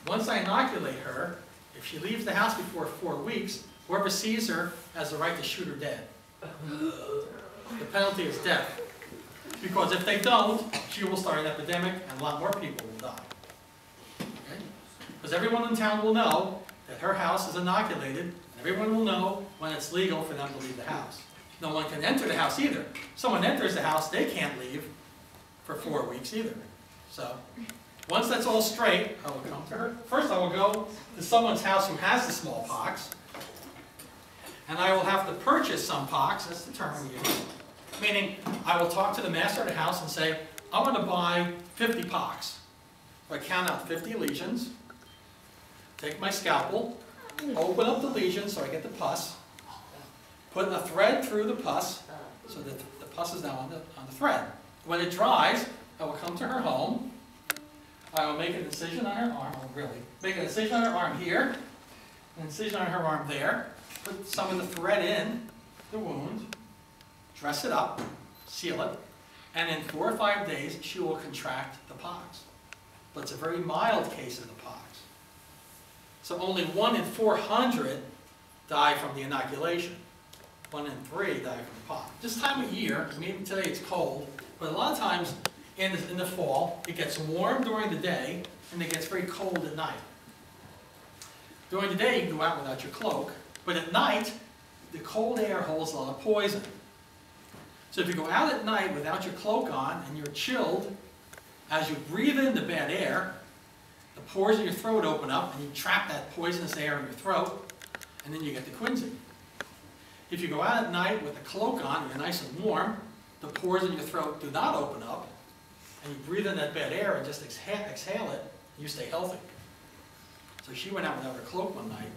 Once I inoculate her, if she leaves the house before 4 weeks, whoever sees her has the right to shoot her dead. The penalty is death. Because if they don't, she will start an epidemic and a lot more people will die. Okay? Because everyone in town will know that her house is inoculated, and everyone will know when it's legal for them to leave the house. No one can enter the house either. Someone enters the house, they can't leave for 4 weeks either. So, once that's all straight, I will come to her. First I will go to someone's house who has the smallpox, and I will have to purchase some pox, that's the term we use. Meaning, I will talk to the master of the house and say, I want to buy 50 pox. So I count out 50 lesions, take my scalpel, open up the lesion so I get the pus, put a thread through the pus so that the pus is now on the thread. When it dries, I will come to her home. I will make an incision on her arm, make an incision on her arm here, an incision on her arm there, put some of the thread in the wound, dress it up, seal it, and in 4 or 5 days she will contract the pox. But it's a very mild case of the pox. So only 1 in 400 die from the inoculation. 1 in 3 die from the pox. This time of year, maybe today it's cold, but a lot of times in the fall, it gets warm during the day and it gets very cold at night. During the day you can go out without your cloak, but at night the cold air holds a lot of poison. So if you go out at night without your cloak on and you're chilled, as you breathe in the bad air, the pores in your throat open up and you trap that poisonous air in your throat, and then you get the quinsy. If you go out at night with a cloak on and you're nice and warm, the pores in your throat do not open up, and you breathe in that bad air and just exhale it, and you stay healthy. So she went out without her cloak one night,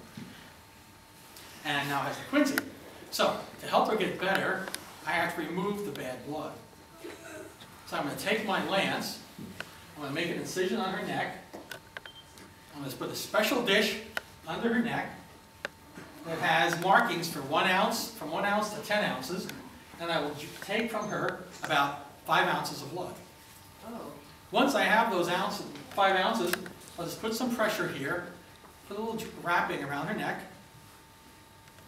and now has the quinsy. So, to help her get better, I have to remove the bad blood. So I'm going to take my lance, I'm going to make an incision on her neck, I'm going to put a special dish under her neck that has markings for 1 ounce, from 1 ounce to 10 ounces, and I will take from her about 5 ounces of blood. Once I have those 5 ounces, I'll just put some pressure here, put a little wrapping around her neck,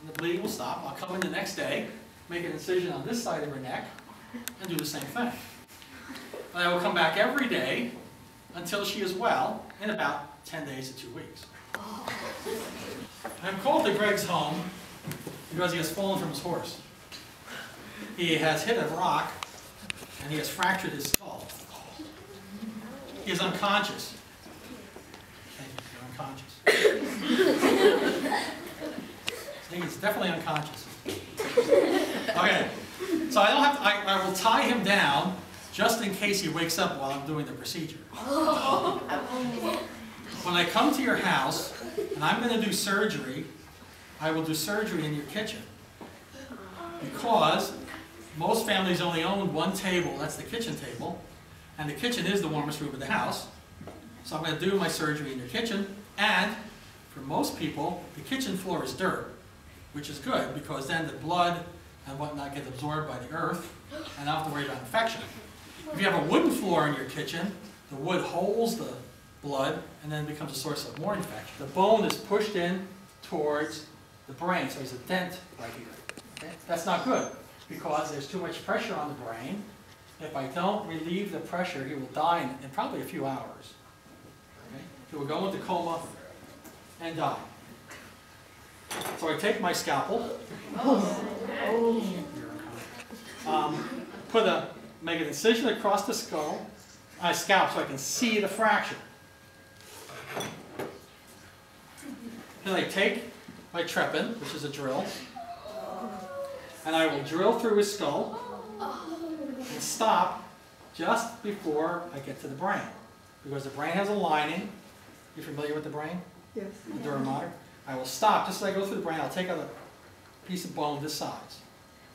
and the bleeding will stop. I'll come in the next day, make an incision on this side of her neck, and do the same thing. And I will come back every day until she is well in about 10 days to 2 weeks. I'm called to Greg's home because he has fallen from his horse. He has hit a rock and he has fractured his skull. He is unconscious. You're unconscious. He's definitely unconscious. Okay, so I will tie him down just in case he wakes up while I'm doing the procedure. When I come to your house and I'm going to do surgery, I will do surgery in your kitchen. Because most families only own one table, that's the kitchen table, and the kitchen is the warmest room in the house. So I'm going to do my surgery in your kitchen, and for most people, the kitchen floor is dirt, which is good because then the blood and whatnot gets absorbed by the earth, and I don't have to worry about infection. If you have a wooden floor in your kitchen, the wood holds the blood and then becomes a source of more infection. The bone is pushed in towards the brain, so there's a dent right here. Okay? That's not good because there's too much pressure on the brain. If I don't relieve the pressure, he will die in probably a few hours. Okay? He will go into coma and die. So I take my scalpel, make an incision across the scalp so I can see the fracture. Then I take my trepan, which is a drill, and I will drill through his skull and stop just before I get to the brain. Because the brain has a lining. You familiar with the brain? Yes. The dura mater. I will stop, just as I go through the brain, I'll take out a piece of bone this size.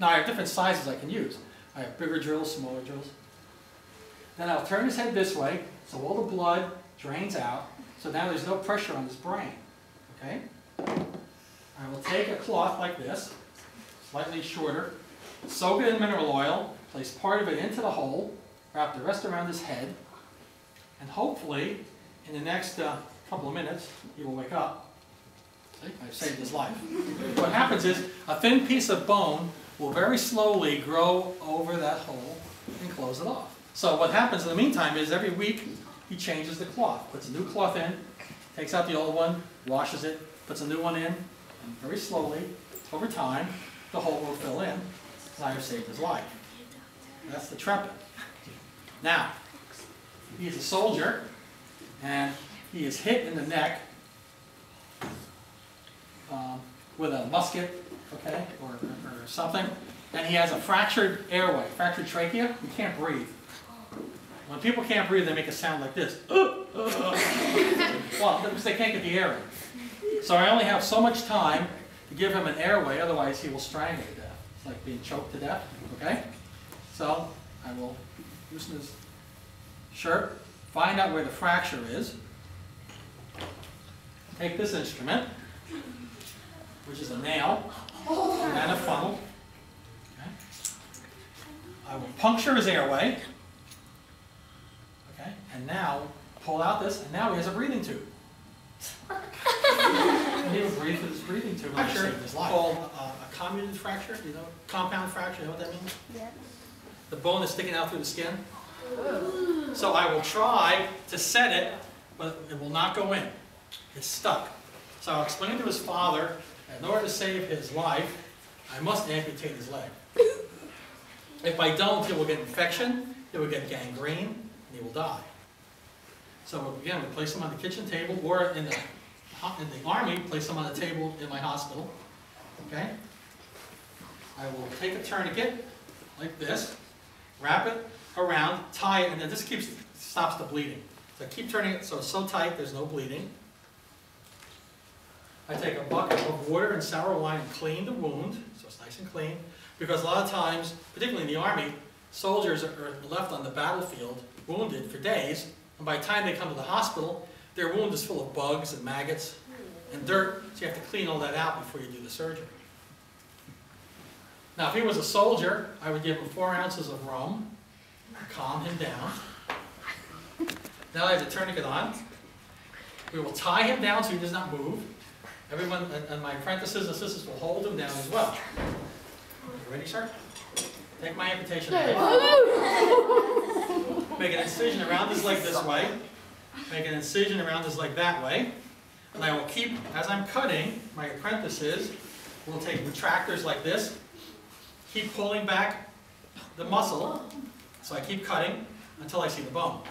Now I have different sizes I can use. I have bigger drills, smaller drills. Then I'll turn his head this way, so all the blood drains out, so now there's no pressure on his brain. Okay? I will take a cloth like this, slightly shorter, soak it in mineral oil, place part of it into the hole, wrap the rest around his head, and hopefully in the next couple of minutes, he will wake up. See, I've saved his life. What happens is, a thin piece of bone will very slowly grow over that hole and close it off. So what happens in the meantime is every week he changes the cloth, puts a new cloth in, takes out the old one, washes it, puts a new one in, and very slowly, over time, the hole will fill in, and I have saved his life. That's the Trepid. Now, he is a soldier, and he is hit in the neck with a musket, okay, or something, and he has a fractured airway, fractured trachea. He can't breathe. When people can't breathe, they make a sound like this. Well, because they can't get the air in. So I only have so much time to give him an airway, otherwise he will strangle to death. It's like being choked to death, okay? So I will loosen his shirt, find out where the fracture is, take this instrument, which is a nail and a funnel. Okay. I will puncture his airway. Okay, and now pull out this, and now he has a breathing tube. And he will breathe through this breathing tube. Fracture his life. Called a comminuted fracture. You know, compound fracture. You know what that means? Yeah. The bone is sticking out through the skin. So I will try to set it, but it will not go in. It's stuck. So I'll explain to his father that in order to save his life, I must amputate his leg. If I don't, he will get infection, he will get gangrene, and he will die. So again, we place him on the kitchen table, or in the army, place him on the table in my hospital. Okay? I will take a tourniquet like this, wrap it around, tie it, and then this stops the bleeding. So I keep turning it so it's so tight there's no bleeding. I take a bucket of water and sour wine and clean the wound, so it's nice and clean, because a lot of times, particularly in the army, soldiers are left on the battlefield wounded for days, and by the time they come to the hospital, their wound is full of bugs and maggots and dirt, so you have to clean all that out before you do the surgery. Now, if he was a soldier, I would give him 4 ounces of rum to calm him down. Now I have the tourniquet on. We will tie him down so he does not move. Everyone, and my apprentices and assistants will hold him down as well. You ready, sir? Take my amputation knife. Make an incision around his leg this way. Make an incision around his leg that way. And I will keep, as I'm cutting, my apprentices will take retractors like this. Keep pulling back the muscle. So I keep cutting until I see the bone.